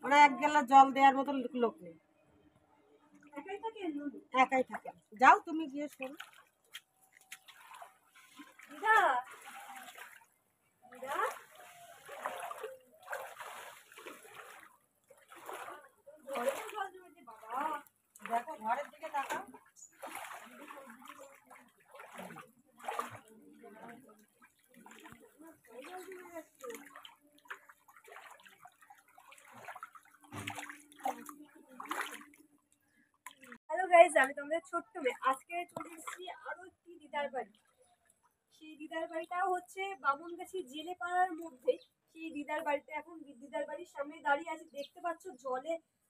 ওরা এক গেলা জল দেওয়ার মতো লোক নেই, একাই থাকে। যাও তুমি গিয়ে শোনো। দেখো ঘরের দিকে তাকাও। হ্যালো গাইজ, আমি তোমাদের ছোট্ট মেয়ে। আজকে চলে এসেছি আরো একটি দিদার বাড়ি। সেই দিদার বাড়িটাও হচ্ছে বামুনগাছি জেলে পাড়ার মধ্যে। সেই দিদার বাড়িতে এখন দিদার বাড়ির সামনে দাঁড়িয়ে আছি। দেখতে পাচ্ছ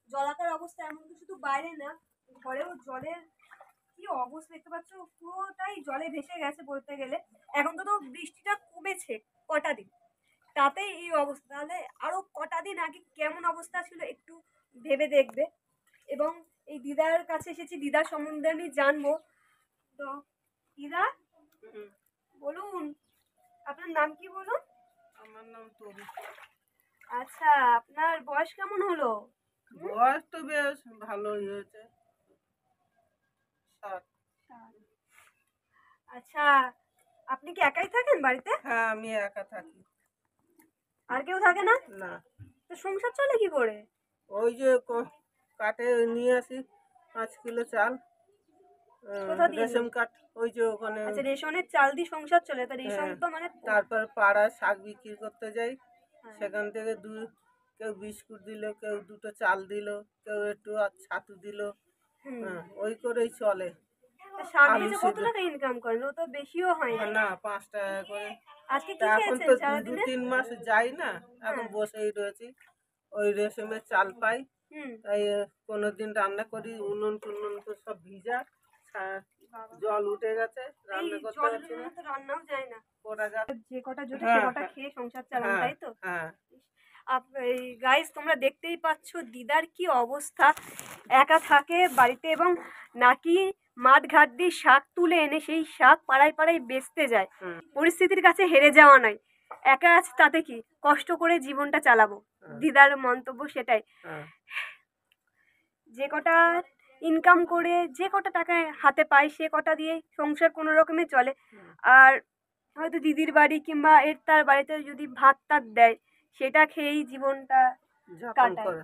জলাকার অবস্থা, এমনকি শুধু বাইরে না, ঘরেও জলের কি অবস্থা দেখতে পাচ্ছ, পুরোটাই জলে ভেসে গেছে বলতে গেলে। এখন তো বৃষ্টিটা কমেছে কটা দিন, তাতেই এই অবস্থা। তাহলে আরো কটা দিন আগে কেমন অবস্থা ছিল একটু ভেবে দেখবে। এবং এই দিদার কাছে এসেছি, দিদার সম্বন্ধে আমি জানবো। তো দিদা বলুন, আপনার নাম কি বলুন? আমার নাম তরু। আচ্ছা, আপনার বয়স কেমন হলো? বয়স তো বেশ ভালোই হয়েছে, 7। আচ্ছা, আপনি কি একাই থাকেন বাড়িতে? হ্যাঁ, আমি একা থাকি। আর কেউ থাকে না? না। তো সংসার চলে কি করে? ওই যে কাটে নিয়ে আসি 5 কিলো চাল, কোথা দিয়ে? রেশন কার্ড, ওই যে ওখানে। আচ্ছা, রেশনের চাল দিয়ে সংসার চলে? তা রেশন তো মানে তারপর পাড়ায় শাক বিক্রি করতে যাই, সেখান থেকে কেউ বিস্কুট দিল, কেউ 2টো চাল দিল, কেউ একটু ছাতু দিল, ওই করেই চলে। শাক বেচে কত টাকা ইনকাম করেন? ও তো বেশিও হয় না। না, 5 টাকা করে। আজকে কি এখন খেয়েছেন তো সারাদিনে? 2-3 মাস যাই না, এখন বসেই রয়েছি। ওই রেশমের চাল পাই, তাই কোনোদিন রান্না করি। উনুন টুনুন তো সব ভিজা, জল উঠে গেছে, রান্না করতে পারছি না, রান্নাও যায় না। পোড়া যাচ্ছে। যে কটা জোটে সে কটা খেয়ে সংসার চালান, তাই তো? হ্যাঁ। গাইস, তোমরা দেখতেই পাচ্ছ দিদার কি অবস্থা। একা থাকে বাড়িতে এবং নাকি মাঠ ঘাট দিয়ে শাক তুলে এনে সেই শাক পাড়ায় পাড়ায় বেচতে যায়। পরিস্থিতির কাছে হেরে যাওয়া নয়, একা আছে তাতে কি, কষ্ট করে জীবনটা চালাবো। দিদার মন্তব্য সেটাই। যে কটা ইনকাম করে যে কটা টাকা হাতে পায় সে কটা দিয়ে সংসার কোনো রকমে চলে। আর হয়তো দিদির বাড়ি কিংবা এর তার বাড়িতে যদি ভাত টাত দেয়, সেটা খেয়েই জীবনটা কাটায়।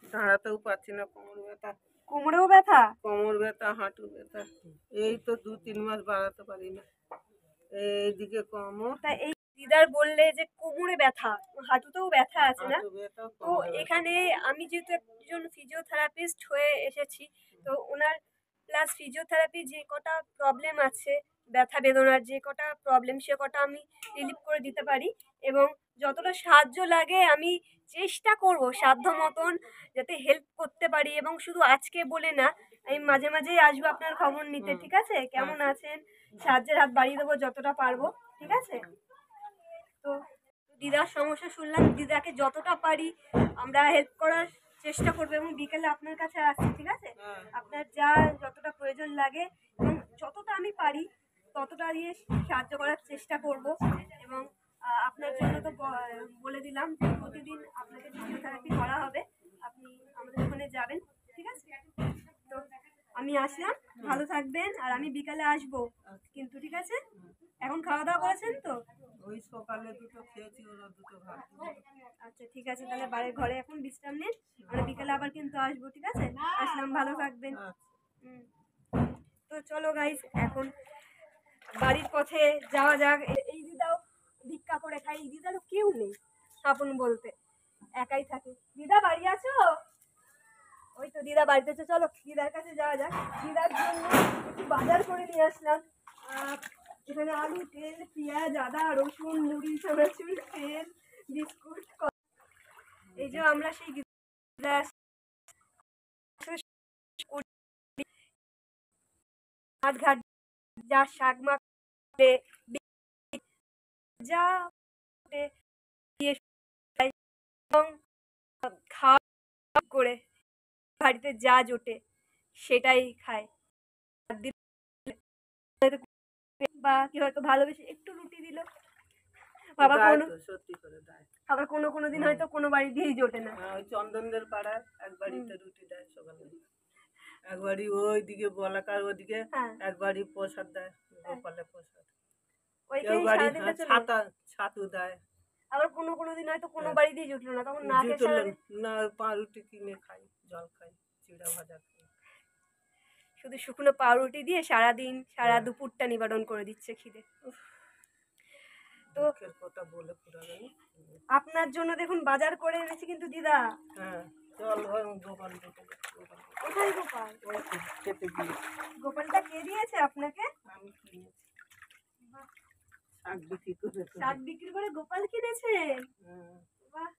দাঁড়াতেও পারছি না, কোমর ব্যথা। কোমরেও ব্যথা? কোমর ব্যথা, হাঁটু ব্যথা, এই তো 2-3 মাস বাড়াতে পারি না, এইদিকে কোমর। তা এই দিদার বললে যে কোমরে ব্যথা, হাঁটুতেও ব্যথা আছে না? তো এখানে আমি যেহেতু একজন ফিজিওথেরাপিস্ট হয়ে এসেছি, তো ওনার প্লাস ফিজিওথেরাপি যে কটা প্রবলেম আছে, ব্যথা বেদনার যে কটা প্রবলেম, সে কটা আমি রিলিভ করে দিতে পারি। এবং যতটা সাহায্য লাগে আমি চেষ্টা করব সাধ্য মতন যাতে হেল্প করতে পারি। এবং শুধু আজকে বলে না, আমি মাঝে মাঝেই আসবো আপনার খবর নিতে, ঠিক আছে? কেমন আছেন, সাহায্যের হাত বাড়িয়ে দেবো যতটা পারবো, ঠিক আছে? তো দিদার সমস্যা শুনলাম, দিদাকে যতটা পারি আমরা হেল্প করার চেষ্টা করবো। এবং বিকেলে আপনার কাছে আসছি, ঠিক আছে? আপনার যা যতটা প্রয়োজন লাগে এবং যতটা আমি পারি ততটা দিয়ে সাহায্য করার চেষ্টা করব। এবং আপনার জন্য তো বলে দিলাম যে প্রতিদিন আপনাকে ফিজিওথেরাপি করা হবে, আপনি আমাদের ওখানে যাবেন, ঠিক আছে? তো আমি আসলাম, ভালো থাকবেন। আর আমি বিকালে আসবো কিন্তু, ঠিক আছে? এখন খাওয়া দাওয়া করেছেন তো? ওই সকালে 2টো খেয়েছি, ওরা 2টো ভাত। আচ্ছা, ঠিক আছে, তাহলে বাড়ির ঘরে এখন বিশ্রাম নিন। আমরা বিকালে আবার কিন্তু আসবো, ঠিক আছে? আসলাম, ভালো থাকবেন। তো চলো গাইস, এখন বাড়ির পথে যাওয়া যাক। এই দিদাও ভিক্ষা করে খাই, এই দিদারও কেউ নেই আপন বলতে, একাই থাকে। দিদা বাড়ি আছো? ওই তো দিদা বাড়িতে আছে, চলো দিদার কাছে যাওয়া যাক। দিদার জন্য একটু বাজার করে নিয়ে আসলাম। এখানে আলু, তেল, পেঁয়াজ, আদা, রসুন, মুড়ি, চানাচুর, তেল, বিস্কুট। এই যে আমরা সেই ঘাট ঘাট যা শাক মাখতে যা এবং খাওয়া করে বাড়িতে যা জোটে সেটাই খায়। বা কি হয়তো ভালোবেসে একটু রুটি দিল, বাবা কোনো সত্যি করে দেয়। আবার কোনো দিন হয়তো কোনো বাড়ি দিয়েই জোটে না। ওই চন্দনদের পাড়ায় এক বাড়িতে রুটি দেয় সকালে, এক বাড়ি ওইদিকে বলাকার ওদিকে এক বাড়ি প্রসাদ দেয়, গোপালের প্রসাদ। কেউ বাড়ি ছাতু দেয়। আবার কোনো দিন হয়তো কোনো বাড়ি দিয়ে জুটলো না, তখন না খেয়ে সারাদিন না পাউরুটি কিনে খাই, জল খাই, চিড়া ভাজা খাই। শুধু শুকনো পাউরুটি দিয়ে সারাদিন সারা দুপুরটা নিবারণ করে দিচ্ছে খিদে। তো কথা বলে পুরানো আপনার জন্য দেখুন বাজার করে এনেছি কিন্তু দিদা। হ্যাঁ চল গোপাল, কোথায় গোপাল? খেতে দিয়ে। গোপালটা কে দিয়েছে আপনাকে? আমি কিনেছি, শাক বিক্রি করে। শাক বিক্রি করে গোপাল কিনেছে? বাহ,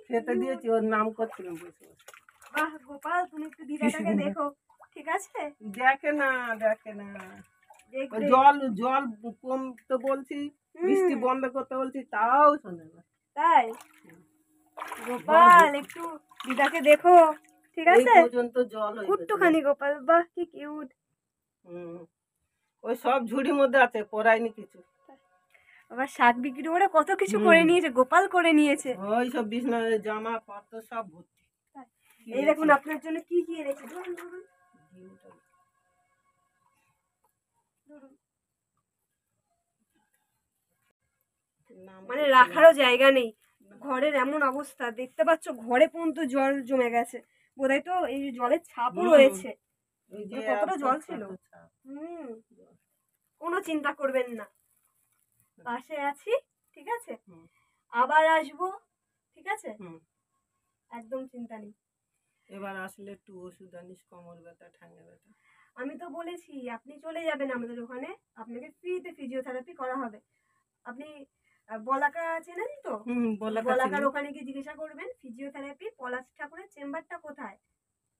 খেতে দিয়েছি, ওর নাম করছিলাম বসে বসে। বাহ গোপাল, তুমি একটু দিদাটাকে দেখো, ঠিক আছে? দেখে না জল কমতে বলছি, বৃষ্টি বন্ধ করতে বলছি, তাও শোনে না। তাই গোপাল একটু দিদাকে দেখো, ঠিক আছে? পর্যন্ত জল একটুখানি গোপাল, বাহ কি কিউট। ওই সব ঝুড়ির মধ্যে আছে, পরাইনি কিছু। আবার শাক বিক্রি করে কত কিছু করে নিয়েছে, গোপাল করে নিয়েছে। ওই সব বিছনা জামা পত্র সব ভর্তি। এই দেখুন আপনার জন্য কি কি এনেছে, মানে রাখারও জায়গা নেই, ঘরের এমন অবস্থা দেখতে পাচ্ছ, ঘরে পর্যন্ত জল জমে গেছে, বোধহয় তো এই জলের ছাপও রয়েছে। কতটা জল ছিল। কোনো চিন্তা করবেন না, পাশে আছি, ঠিক আছে? আবার আসবো, ঠিক আছে? একদম চিন্তা নেই। এবার আসলে একটু ওষুধ আনিস, কোমর ব্যথা, ঠান্ডা ব্যথা। আমি তো বলেছি আপনি চলে যাবেন আমাদের ওখানে, আপনাকে ফ্রিতে ফিজিওথেরাপি করা হবে। আপনি বলাকা চেনেন তো? বলাকার ওখানে গিয়ে জিজ্ঞাসা করবেন ফিজিওথেরাপি পলাশ ঠাকুরের চেম্বারটা কোথায়।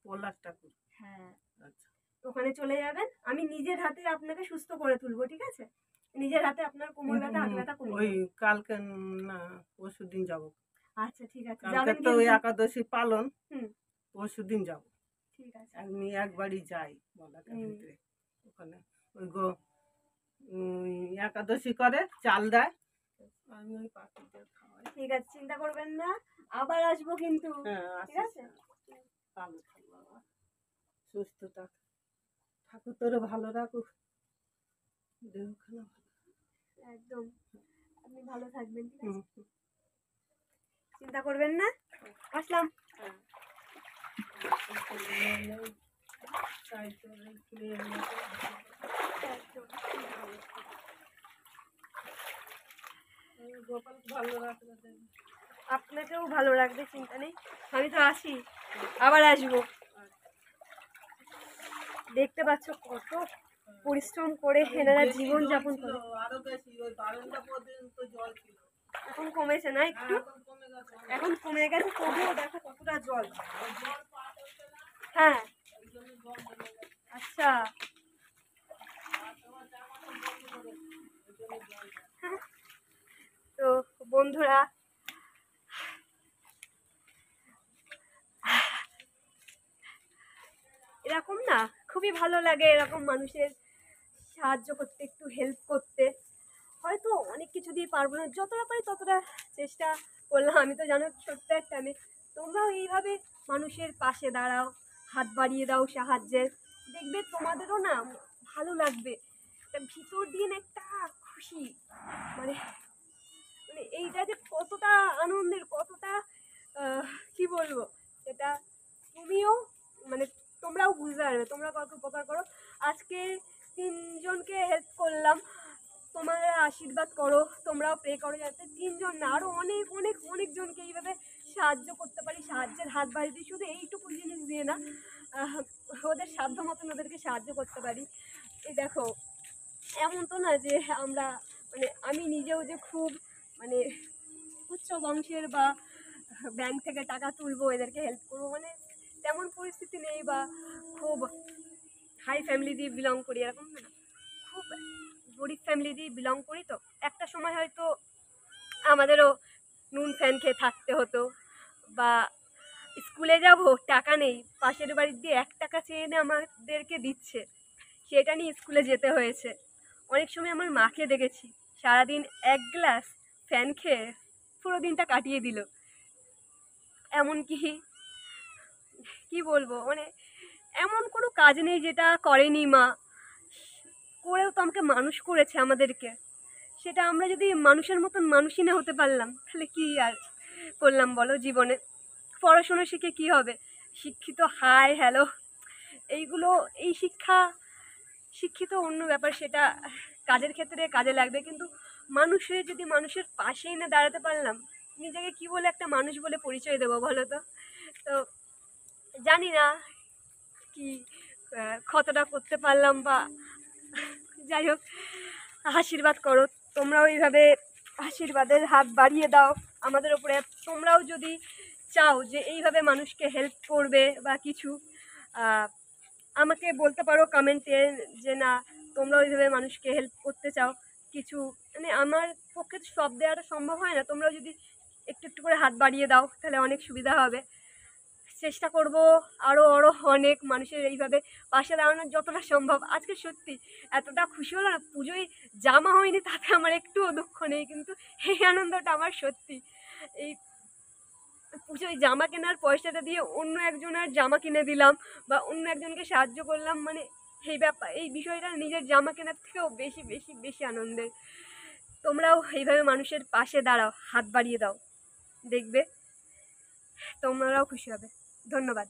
পলাশ ঠাকুর, হ্যাঁ আচ্ছা, ওখানে চলে যাবেন। আমি নিজের হাতে আপনাকে সুস্থ করে তুলবো, ঠিক আছে? নিজের হাতে আপনার কোমর ব্যথা, হাত ব্যথা কমে ওই কালকে না পরশুদিন যাব। আচ্ছা ঠিক আছে, যাবেন তো? ওই একাদশী পালন, পরশুদিন যাব। ঠিক আছে, আমি একবারই যাই বলাকার ভিতরে, ওখানে ওই একাদশী করে চাল দেয়, আমি ওই পাখিদের খাওয়াই। ঠিক আছে, চিন্তা করবেন না, আবার আসবো কিন্তু, ঠিক আছে? ভালো থাকো বাবা, সুস্থ থাক, ঠাকুর তোরে ভালো রাখুক, দেহখানা একদম আপনি ভালো থাকবেন, ঠিক আছে? চিন্তা করবেন না, আসলাম। আপনাকেও ভালো রাখবে, চিন্তা নেই, আমি তো আসি, আবার আসবো। দেখতে পাচ্ছ কত পরিশ্রম করে এনারা জীবন যাপন করে। এখন কমেছে না একটু, এখন কমে গেছে, তবুও দেখো কতটা জল। হ্যাঁ আচ্ছা, তো বন্ধুরা এরকম না খুবই ভালো লাগে, এরকম মানুষের সাহায্য করতে, একটু হেল্প করতে। হয়তো অনেক কিছু দিয়ে পারবো না, যতটা পারি ততটা চেষ্টা করলাম। আমি তো জানো ছোট্ট একটা মেয়ে, তোমরাও এইভাবে মানুষের পাশে দাঁড়াও, হাত বাড়িয়ে দাও সাহায্যের, দেখবে তোমাদেরও না ভালো লাগবে, ভিতর দিয়ে একটা খুশি, মানে মানে এইটা যে কতটা আনন্দের, কতটা কি বলবো, এটা তুমিও মানে তোমরাও বুঝতে পারবে, তোমরা কত উপকার করো। আজকে 3 জনকে হেল্প করলাম, তোমরা আশীর্বাদ করো, তোমরাও প্রে করো যাতে 3 জন না আরও অনেক অনেক অনেক জনকে এইভাবে সাহায্য করতে পারি, সাহায্যের হাত বাড়িয়ে দিই। শুধু এইটুকু জিনিস দিয়ে না, ওদের সাধ্য মতন ওদেরকে সাহায্য করতে পারি। এই দেখো, এমন তো না যে আমরা মানে আমি নিজেও যে খুব মানে উচ্চ বংশের বা ব্যাংক থেকে টাকা তুলবো এদেরকে হেল্প করবো, মানে তেমন পরিস্থিতি নেই, বা খুব হাই ফ্যামিলি দিয়ে বিলং করি এরকম না, খুব গরিব ফ্যামিলি দিয়ে বিলং করি। তো একটা সময় হয়তো আমাদেরও নুন ফ্যান খেয়ে থাকতে হতো, বা স্কুলে যাব টাকা নেই, পাশের বাড়ির দিয়ে 1 টাকা চেয়ে এনে আমাদেরকে দিচ্ছে, সেটা নিয়ে স্কুলে যেতে হয়েছে। অনেক সময় আমার মাকে দেখেছি সারাদিন 1 গ্লাস ফ্যান খেয়ে পুরো দিনটা কাটিয়ে দিল। এমনকি কি বলবো, মানে এমন কোনো কাজ নেই যেটা করেনি মা, করেও তো আমাকে মানুষ করেছে আমাদেরকে। সেটা আমরা যদি মানুষের মতন মানুষই না হতে পারলাম, তাহলে কি আর করলাম বলো জীবনে? পড়াশোনা শিখে কি হবে? শিক্ষিত হাই হ্যালো এইগুলো, এই শিক্ষিত অন্য ব্যাপার, সেটা কাজের ক্ষেত্রে কাজে লাগবে, কিন্তু মানুষের যদি মানুষের পাশেই না দাঁড়াতে পারলাম, নিজেকে কি বলে একটা মানুষ বলে পরিচয় দেবো বলো তো? তো জানি না কি কতটা করতে পারলাম, বা যাই হোক, আশীর্বাদ করো তোমরাও, এইভাবে আশীর্বাদের হাত বাড়িয়ে দাও আমাদের উপরে। তোমরাও যদি চাও যে এইভাবে মানুষকে হেল্প করবে বা কিছু, আমাকে বলতে পারো কমেন্টে যে না তোমরা ওইভাবে মানুষকে হেল্প করতে চাও কিছু। মানে আমার পক্ষে তো সব দেওয়াটা সম্ভব হয় না, তোমরাও যদি একটু একটু করে হাত বাড়িয়ে দাও তাহলে অনেক সুবিধা হবে। চেষ্টা করব আরও অনেক মানুষের এইভাবে পাশে দাঁড়ানোর যতটা সম্ভব। আজকে সত্যি এতটা খুশি হলো না, পুজোয় জামা হয়নি তাতে আমার একটুও দুঃখ নেই, কিন্তু এই আনন্দটা আমার সত্যি। এই পুজোয় জামা কেনার পয়সাটা দিয়ে অন্য একজনের জামা কিনে দিলাম বা অন্য একজনকে সাহায্য করলাম, মানে এই ব্যাপার, এই বিষয়টা নিজের জামা কেনার থেকেও বেশি বেশি বেশি আনন্দের। তোমরাও এইভাবে মানুষের পাশে দাঁড়াও, হাত বাড়িয়ে দাও, দেখবে তোমরাও খুশি হবে। ধন্যবাদ।